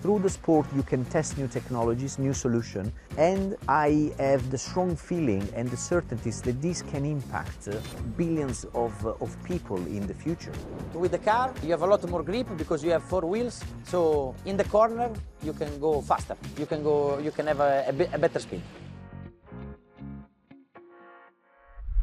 Through the sport you can test new technologies, new solutions, and I have the strong feeling and the certainties that this can impact billions of people in the future. With the car you have a lot more grip because you have 4 wheels, so in the corner you can go faster, you can have a better speed.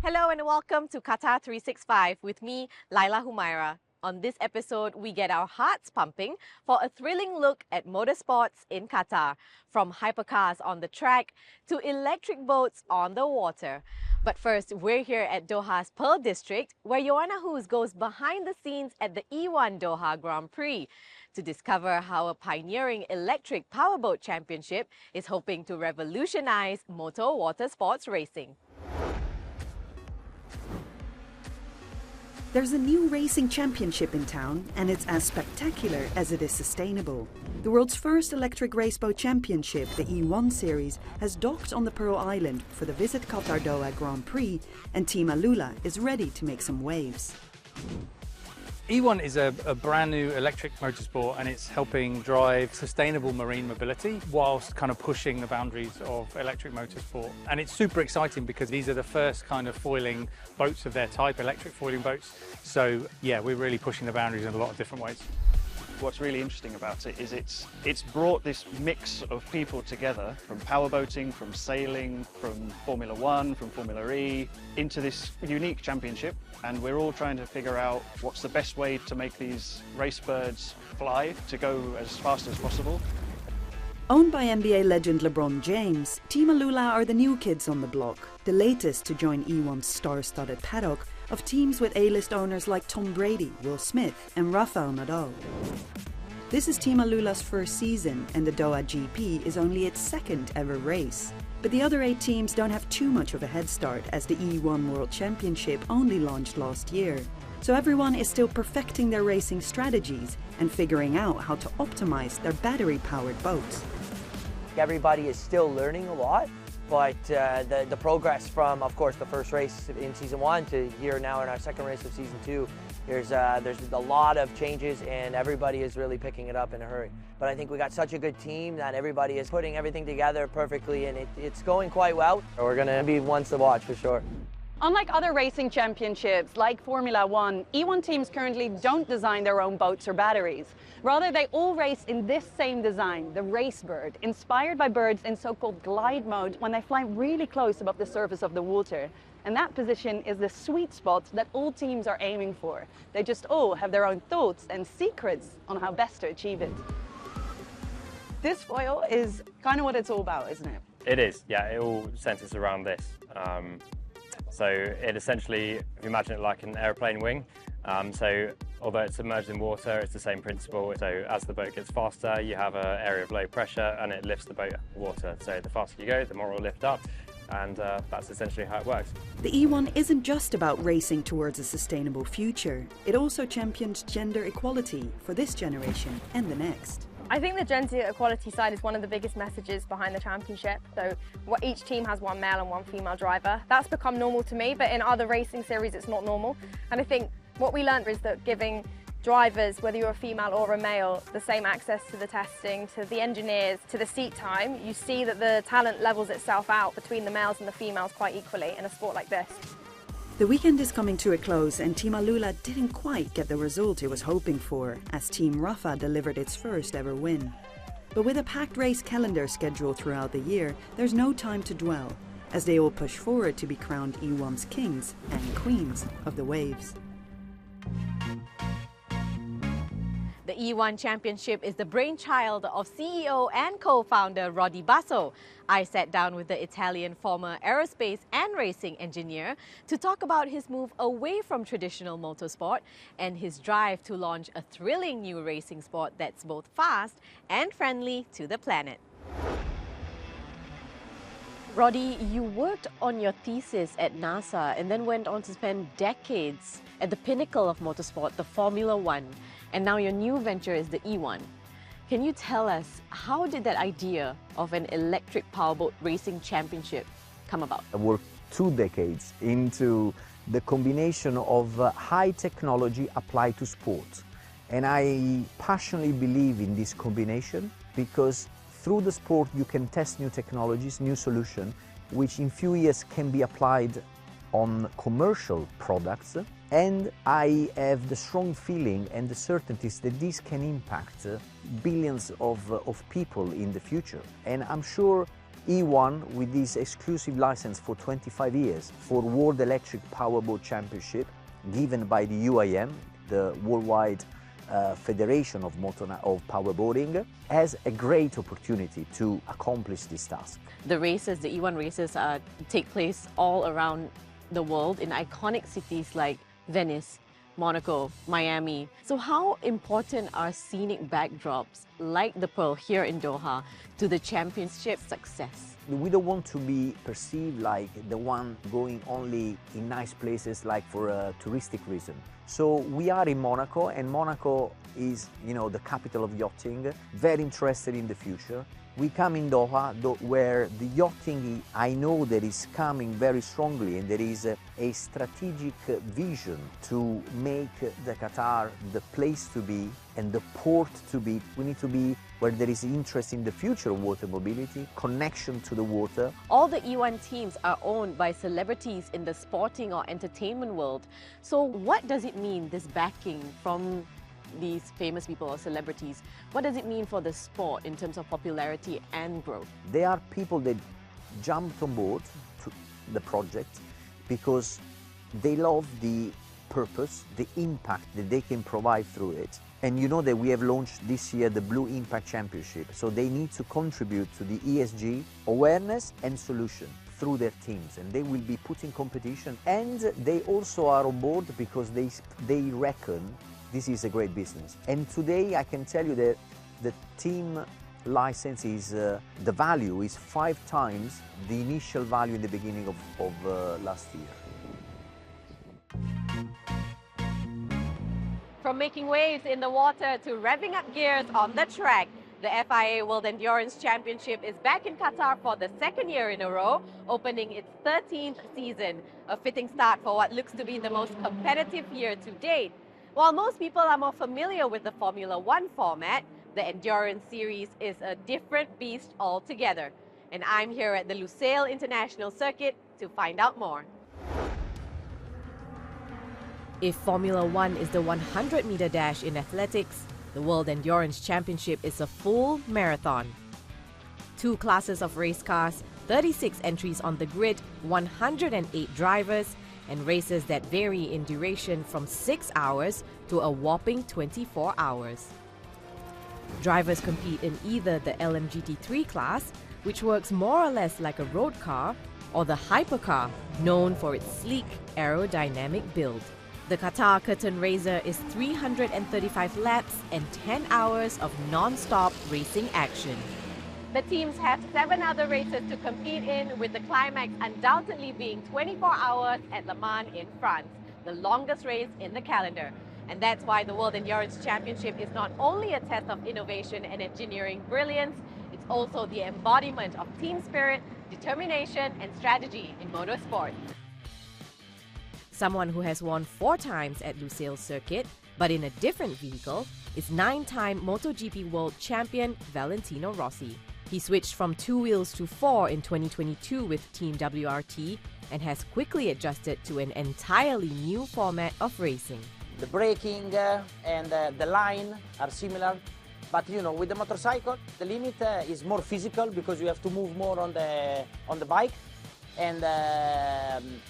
Hello and welcome to Qatar 365 with me, Laila Humaira. On this episode, we get our hearts pumping for a thrilling look at motorsports in Qatar, from hypercars on the track to electric boats on the water. But first, we're here at Doha's Pearl District, where Joanna Hoos goes behind the scenes at the E1 Doha Grand Prix to discover how a pioneering electric powerboat championship is hoping to revolutionize motor water sports racing. There's a new racing championship in town, and it's as spectacular as it is sustainable. The world's first electric raceboat championship, the E1 series, has docked on the Pearl Island for the Visit Qatar Doha Grand Prix, and Team Alula is ready to make some waves. E1 is a brand new electric motorsport, and it's helping drive sustainable marine mobility whilst kind of pushing the boundaries of electric motorsport. And it's super exciting because these are the first kind of foiling boats of their type, electric foiling boats. So yeah, we're really pushing the boundaries in a lot of different ways. What's really interesting about it is it's brought this mix of people together, from powerboating, from sailing, from Formula One, from Formula E, into this unique championship, and we're all trying to figure out what's the best way to make these race birds fly, to go as fast as possible. Owned by NBA legend LeBron James, Team Alula are the new kids on the block, the latest to join E1's star-studded paddock of teams with A-list owners like Tom Brady, Will Smith and Rafael Nadal. This is Team Alula's first season, and the Doha GP is only its second ever race. But the other 8 teams don't have too much of a head start, as the E1 World Championship only launched last year. So everyone is still perfecting their racing strategies and figuring out how to optimize their battery-powered boats. Everybody is still learning a lot, but the progress from, of course, the first race in Season 1 to here now in our second race of Season 2, there's a lot of changes, and everybody is really picking it up in a hurry. But I think we got such a good team that everybody is putting everything together perfectly, and it's going quite well. We're going to be ones to watch for sure. Unlike other racing championships like Formula One, E1 teams currently don't design their own boats or batteries. Rather, they all race in this same design, the race bird, inspired by birds in so-called glide mode when they fly really close above the surface of the water. And that position is the sweet spot that all teams are aiming for. They just all have their own thoughts and secrets on how best to achieve it. This foil is kind of what it's all about, isn't it? It is, yeah. It all centers around this. So it essentially, if you imagine it like an airplane wing, so although it's submerged in water, it's the same principle. So as the boat gets faster, you have an area of low pressure and it lifts the boat out of the water. So the faster you go, the more it will lift up, and that's essentially how it works. The E1 isn't just about racing towards a sustainable future. It also champions gender equality for this generation and the next. I think the gender equality side is one of the biggest messages behind the championship. So each team has one male and one female driver. That's become normal to me, but in other racing series it's not normal. And I think what we learned is that giving drivers, whether you're a female or a male, the same access to the testing, to the engineers, to the seat time, you see that the talent levels itself out between the males and the females quite equally in a sport like this. The weekend is coming to a close, and Team Alula didn't quite get the result it was hoping for, as Team Rafa delivered its first ever win. But with a packed race calendar scheduled throughout the year, there's no time to dwell, as they all push forward to be crowned E1's kings and queens of the waves. The E1 Championship is the brainchild of CEO and co-founder Roddy Basso. I sat down with the Italian former aerospace and racing engineer to talk about his move away from traditional motorsport and his drive to launch a thrilling new racing sport that's both fast and friendly to the planet. Roddy, you worked on your thesis at NASA and then went on to spend decades at the pinnacle of motorsport, the Formula One. And now your new venture is the E1. Can you tell us, how did that idea of an electric powerboat racing championship come about? I worked 2 decades into the combination of high technology applied to sport. And I passionately believe in this combination. because through the sport you can test new technologies, new solutions, which in few years can be applied on commercial products, and I have the strong feeling and the certainties that this can impact billions of people in the future. And I'm sure E1, with this exclusive license for 25 years for World Electric Powerboat Championship, given by the UIM, the Worldwide Federation of Powerboating, has a great opportunity to accomplish this task. The races, the E1 races, take place all around the world in iconic cities like Venice, Monaco, Miami. So how important are scenic backdrops like the Pearl here in Doha to the championship success? We don't want to be perceived like the one going only in nice places like for a touristic reason. So we are in Monaco, and Monaco is, you know, the capital of yachting, very interested in the future. We come in Doha, where the yachting, I know that is coming very strongly, and there is a strategic vision to make the Qatar the place to be and the port to be. We need to be where there is interest in the future of water mobility, connection to the water. All the E1 teams are owned by celebrities in the sporting or entertainment world. So what does it mean, this backing from these famous people or celebrities? What does it mean for the sport in terms of popularity and growth? They are people that jumped on board to the project because they love the purpose, the impact that they can provide through it. And you know that we have launched this year the Blue Impact Championship, so they need to contribute to the ESG awareness and solution through their teams, and they will be put in competition. And they also are on board because they reckon this is a great business. And today I can tell you that the team license is, the value is 5 times the initial value in the beginning of last year. From making waves in the water to revving up gears on the track, the FIA World Endurance Championship is back in Qatar for the 2nd year in a row, opening its 13th season. A fitting start for what looks to be the most competitive year to date. While most people are more familiar with the Formula One format, the Endurance Series is a different beast altogether. And I'm here at the Lusail International Circuit to find out more. If Formula One is the 100-meter dash in athletics, the World Endurance Championship is a full marathon. 2 classes of race cars, 36 entries on the grid, 108 drivers, and races that vary in duration from 6 hours to a whopping 24 hours. Drivers compete in either the LMGT3 class, which works more or less like a road car, or the hypercar, known for its sleek aerodynamic build. The Qatar Curtain Raiser is 335 laps and 10 hours of non-stop racing action. The teams have 7 other races to compete in, with the climax undoubtedly being 24 hours at Le Mans in France, the longest race in the calendar. And that's why the World Endurance Championship is not only a test of innovation and engineering brilliance, it's also the embodiment of team spirit, determination, and strategy in motorsport. Someone who has won 4 times at Lusail Circuit, but in a different vehicle, is 9-time MotoGP World Champion Valentino Rossi. He switched from 2 wheels to 4 in 2022 with Team WRT and has quickly adjusted to an entirely new format of racing. The braking and the line are similar, but you know, with the motorcycle, the limit is more physical because you have to move more on the bike. And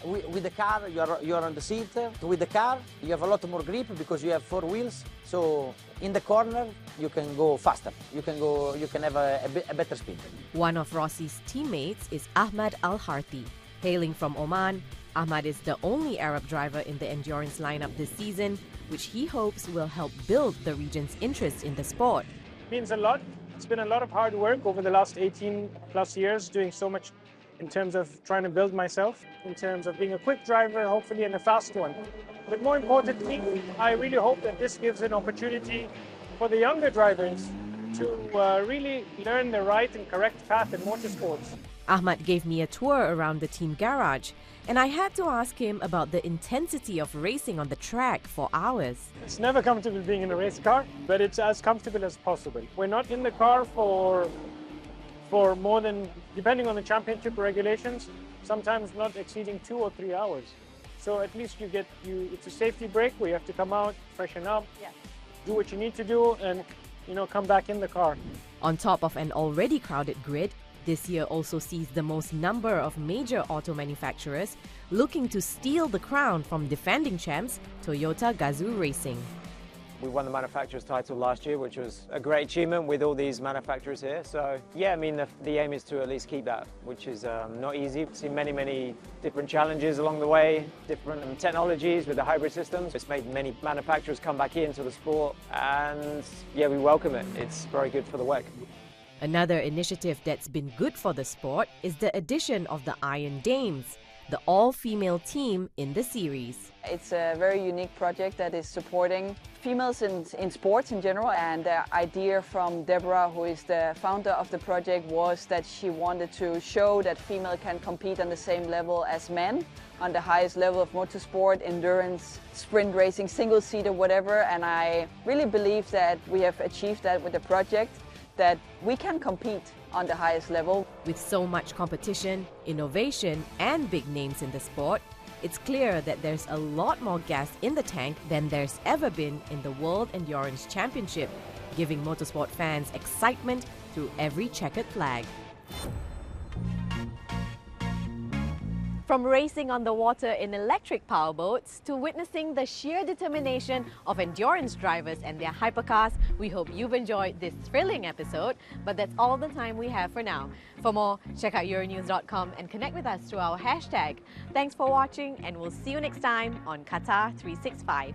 with the car, you're on the seat. With the car, you have a lot more grip because you have 4 wheels. So in the corner, you can go faster. You can have a better speed. One of Rossi's teammates is Ahmad Al-Harthi. Hailing from Oman, Ahmad is the only Arab driver in the endurance lineup this season, which he hopes will help build the region's interest in the sport. It means a lot. It's been a lot of hard work over the last 18 plus years, doing so much in terms of trying to build myself, in terms of being a quick driver, hopefully, and a fast one. But more importantly, I really hope that this gives an opportunity for the younger drivers to really learn the right and correct path in motorsports. Ahmad gave me a tour around the team garage, and I had to ask him about the intensity of racing on the track for hours. It's never comfortable being in a race car, but it's as comfortable as possible. We're not in the car for more than, depending on the championship regulations, sometimes not exceeding 2 or 3 hours. So at least it's a safety break where you have to come out, freshen up, do what you need to do, and come back in the car. On top of an already crowded grid, this year also sees the most number of major auto manufacturers looking to steal the crown from defending champs Toyota Gazoo Racing. We won the manufacturer's title last year, which was a great achievement with all these manufacturers here. So yeah, I mean, the aim is to at least keep that, which is not easy. We've seen many different challenges along the way, different technologies with the hybrid systems. It's made many manufacturers come back into the sport, and yeah, we welcome it. It's very good for the WEC. Another initiative that's been good for the sport is the addition of the Iron Dames, the all-female team in the series. It's a very unique project that is supporting females in sports in general, and the idea from Deborah, who is the founder of the project, was that she wanted to show that female can compete on the same level as men on the highest level of motorsport, endurance, sprint racing, single-seater, whatever, and I really believe that we have achieved that with the project, that we can compete on the highest level. With so much competition, innovation, and big names in the sport, it's clear that there's a lot more gas in the tank than there's ever been in the World Endurance Championship, giving motorsport fans excitement through every checkered flag. From racing on the water in electric powerboats to witnessing the sheer determination of endurance drivers and their hypercars, we hope you've enjoyed this thrilling episode, but that's all the time we have for now. For more, check out Euronews.com and connect with us through our hashtag. Thanks for watching, and we'll see you next time on Qatar 365.